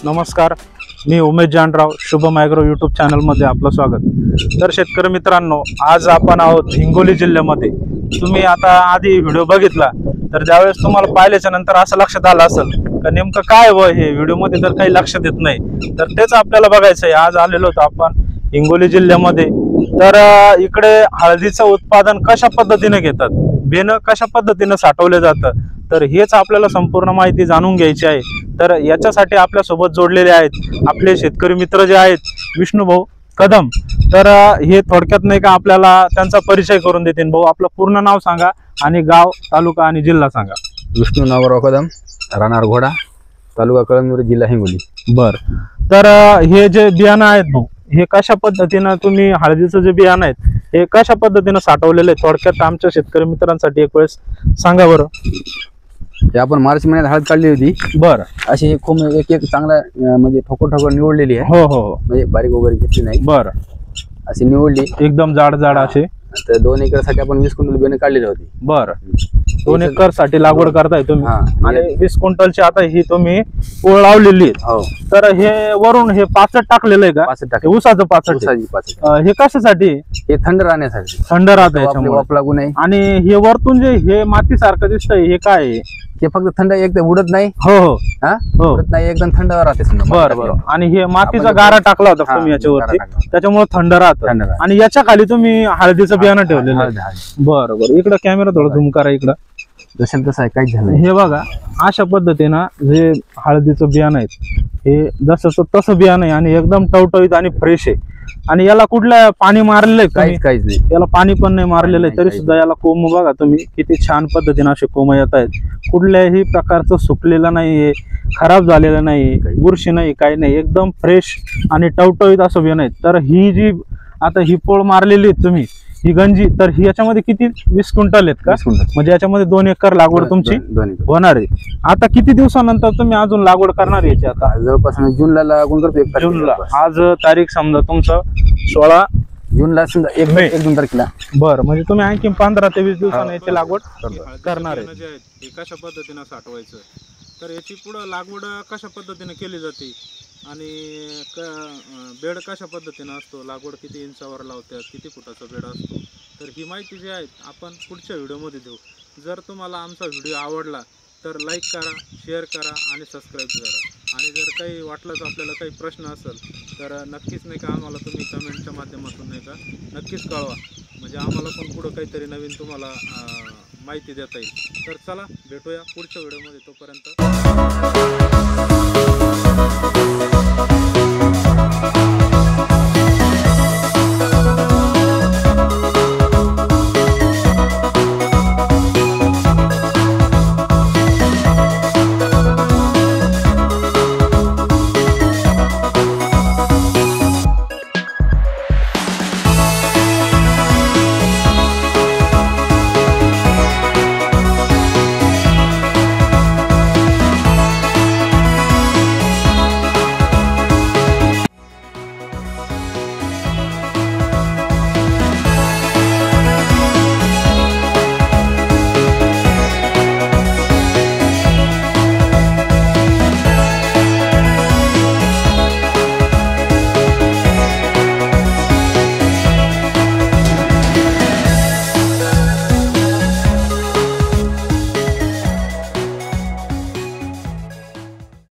नमस्कार, मी Umesh Janrao, Shubham agro YouTube चॅनलमध्ये आपलं स्वागत। तर शेतकरी मित्रांनो, आज आपण आहोत हिंगोली जिल्ह्यामध्ये। तुम्ही आता आधी व्हिडिओ बघितला तर त्यावेळेस तुम्हाला पाहिल्याच्या नंतर असं लक्षात आलं असेल का नेमकं काय हे व्हिडिओमध्ये तर काही लक्षात येत नाही, तर तेच आपल्याला बघायचं आहे। आज आलेलो होतो आपण हिंगोली जिल्ह्यामध्ये। तर इकडे हळदीचं उत्पादन कशा पद्धतीने घेतात, बेनं कशा पद्धतीने साठवले जातं, तर हेच आपल्याला संपूर्ण माहिती जाणून घ्यायची आहे। तर याच्यासाठी आपल्या सोबत जोडलेले आहेत आपले शेतकरी मित्र जे आहेत विष्णुभाऊ कदम। तर हे थोडक्यात नाही का आपल्याला त्यांचा परिचय करून देतील। भाऊ, आपलं पूर्ण नाव सांगा आणि गाव, तालुका आणि जिल्हा सांगा। विष्णू नागराव कदम, राहणार घोडा, तालुका कळमनुरी, जिल्हा हिंगोली। बर, तर हे जे बियाणं आहेत भाऊ, हे कशा पद्धतीनं तुम्ही हळदीचं जे बियाणं आहेत हे कशा पद्धतीनं साठवलेलं आहे, थोडक्यात आमच्या शेतकरी मित्रांसाठी एक वेळेस सांगा बरं। हे आपण मार्च महिन्यात हळद काढली होती। बरं, अशी हे खूप एक एक चांगला म्हणजे ठोकर निवडलेली आहे। हो हो, म्हणजे बारीक वगैरे घेतली नाही। बरं, अशी निवडली एकदम जाड जाड असे। तर 2 एकरसाठी आपण 20 क्विंटल बियाणे काढलेली होती। बरं, 2 एकर साठी लागवड करताय तुम्ही आणि 20 क्विंटलची आता ही तुम्ही ओळ लावलेली आहे। हो, तर हे वरून हे 65 टाकलेलं आहे का? 65 टाकले। ऊसाचं 65 हे कशासाठी? हे थंड राहण्यासाठी, थंड राहतं वाफ लागू नये। आणि हे वरतून जे हे माती सारखं दिसतंय हे काय आहे? हे फक्त थंड एकदम उडत नाही। हो हो हा, हो, उडत नाही, एकदम थंड राहते समजा। बरं बरं। आणि हे मातीचा गारा टाकला होता तुम्ही याच्यावरती, त्याच्यामुळे थंड राहतं। आणि याच्या खाली तुम्ही हळदीचं बियाणं ठेवलेलं आहे। बरं बरं, इकडं कॅमेरा थोडं झूम करा इकडं। जसं तसं आहे, काहीच झालं। हे बघा, अशा पद्धतीनं जे हळदीचं बियाणं आहे हे जसं तसं बियाणं आहे आणि एकदम टवटवीत आणि फ्रेश आहे। आणि याला कुठलं पाणी मारलेलं आहे? काहीच नाही, याला पाणी पण नाही मारलेलं आहे, तरी सुद्धा याला कोंब बघा तुम्ही किती छान पद्धतीने असे कोंब येत आहेत। कुठल्याही प्रकारचं सुकलेलं नाहीये, खराब झालेलं नाही, बुरशी नाही, काही नाही, एकदम फ्रेश आणि टवटवीत असं बियाणं आहे। तर ही जी आता ही पोळ मारलेली आहे तुम्ही, ही गंजी, तर ही याच्यामध्ये किती 20 क्विंटल आहेत का? म्हणजे याच्यामध्ये 2 एकर लागवड तुमची होणार आहे। आता किती दिवसानंतर तुम्ही अजून लागवड करणार याची? आता जवळपास जूनला लागून करतो। जूनला, आज तारीख समजा तुमचं 16 जूनला, समजा 1-2 तारखेला। बरं, म्हणजे तुम्ही आणखी 15 ते 20 दिवसांनी याची लागवड करणार आहे। कशा पद्धतीने साठवायचं, तर याची पुढे लागवड कशा पद्धतीने केली जाते आणि बेड कशा पद्धतीने असतो, लागवड किती इंचावर लावतात, किती फुटाचा बेड असतो, तर ही माहिती जी आहे आपण पुढच्या व्हिडिओमध्ये देऊ। जर तुम्हाला आमचा व्हिडिओ आवडला तर लाईक करा, शेअर करा आणि सबस्क्राईब करा। आणि जर काही वाटलंच आपल्याला काही प्रश्न असेल तर नक्कीच नाही का आम्हाला तुम्ही कमेंटच्या माध्यमातून नाही का नक्कीच कळवा, म्हणजे आम्हाला पण पुढं काहीतरी नवीन तुम्हाला माहिती देता येईल। तर चला भेटूया पुढच्या व्हिडिओमध्ये, तोपर्यंत